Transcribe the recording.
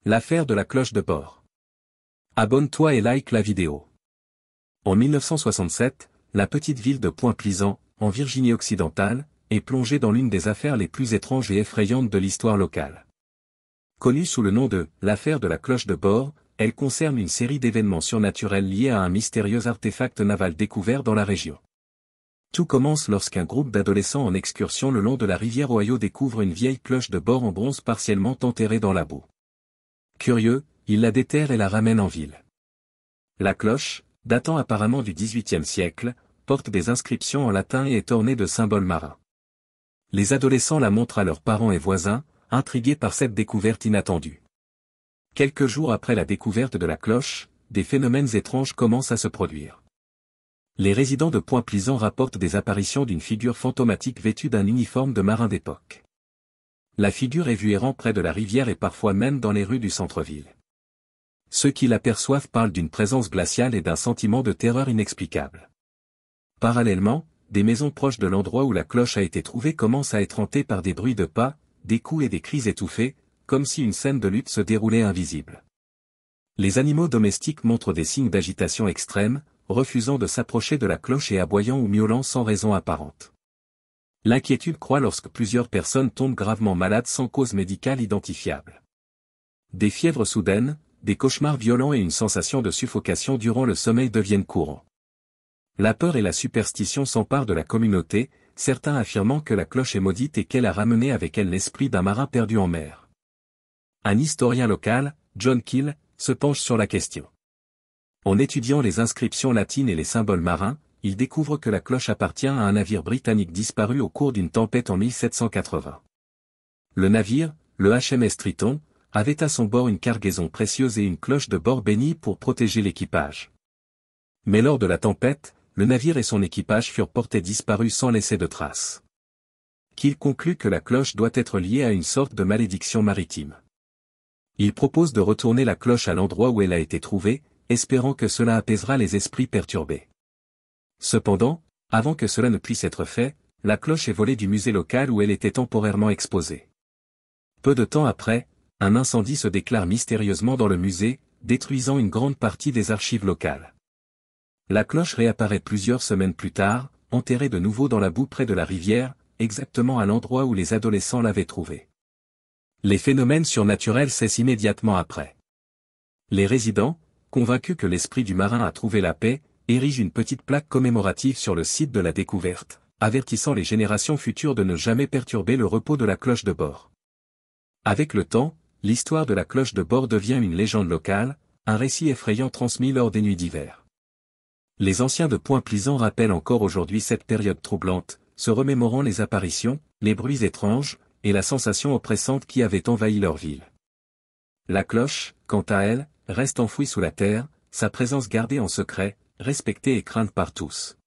L'affaire de la cloche de bord. Abonne-toi et like la vidéo. En 1967, la petite ville de Point-Pleasant, en Virginie-Occidentale, est plongée dans l'une des affaires les plus étranges et effrayantes de l'histoire locale. Connue sous le nom de « l'affaire de la cloche de bord », elle concerne une série d'événements surnaturels liés à un mystérieux artefact naval découvert dans la région. Tout commence lorsqu'un groupe d'adolescents en excursion le long de la rivière Ohio découvre une vieille cloche de bord en bronze partiellement enterrée dans la boue. Curieux, ils la déterrent et la ramènent en ville. La cloche, datant apparemment du XVIIIe siècle, porte des inscriptions en latin et est ornée de symboles marins. Les adolescents la montrent à leurs parents et voisins, intrigués par cette découverte inattendue. Quelques jours après la découverte de la cloche, des phénomènes étranges commencent à se produire. Les résidents de Point-Pleasant rapportent des apparitions d'une figure fantomatique vêtue d'un uniforme de marin d'époque. La figure est vue errant près de la rivière et parfois même dans les rues du centre-ville. Ceux qui l'aperçoivent parlent d'une présence glaciale et d'un sentiment de terreur inexplicable. Parallèlement, des maisons proches de l'endroit où la cloche a été trouvée commencent à être hantées par des bruits de pas, des coups et des cris étouffés, comme si une scène de lutte se déroulait invisible. Les animaux domestiques montrent des signes d'agitation extrême, refusant de s'approcher de la cloche et aboyant ou miaulant sans raison apparente. L'inquiétude croît lorsque plusieurs personnes tombent gravement malades sans cause médicale identifiable. Des fièvres soudaines, des cauchemars violents et une sensation de suffocation durant le sommeil deviennent courants. La peur et la superstition s'emparent de la communauté, certains affirmant que la cloche est maudite et qu'elle a ramené avec elle l'esprit d'un marin perdu en mer. Un historien local, John Keel, se penche sur la question. En étudiant les inscriptions latines et les symboles marins, il découvre que la cloche appartient à un navire britannique disparu au cours d'une tempête en 1780. Le navire, le HMS Triton, avait à son bord une cargaison précieuse et une cloche de bord bénie pour protéger l'équipage. Mais lors de la tempête, le navire et son équipage furent portés disparus sans laisser de traces. Qu'il conclut que la cloche doit être liée à une sorte de malédiction maritime. Il propose de retourner la cloche à l'endroit où elle a été trouvée, espérant que cela apaisera les esprits perturbés. Cependant, avant que cela ne puisse être fait, la cloche est volée du musée local où elle était temporairement exposée. Peu de temps après, un incendie se déclare mystérieusement dans le musée, détruisant une grande partie des archives locales. La cloche réapparaît plusieurs semaines plus tard, enterrée de nouveau dans la boue près de la rivière, exactement à l'endroit où les adolescents l'avaient trouvée. Les phénomènes surnaturels cessent immédiatement après. Les résidents, convaincus que l'esprit du marin a trouvé la paix, érigent une petite plaque commémorative sur le site de la découverte, avertissant les générations futures de ne jamais perturber le repos de la cloche de bord. Avec le temps, l'histoire de la cloche de bord devient une légende locale, un récit effrayant transmis lors des nuits d'hiver. Les anciens de Point-Pleasant rappellent encore aujourd'hui cette période troublante, se remémorant les apparitions, les bruits étranges, et la sensation oppressante qui avait envahi leur ville. La cloche, quant à elle, reste enfouie sous la terre, sa présence gardée en secret, respectée et crainte par tous.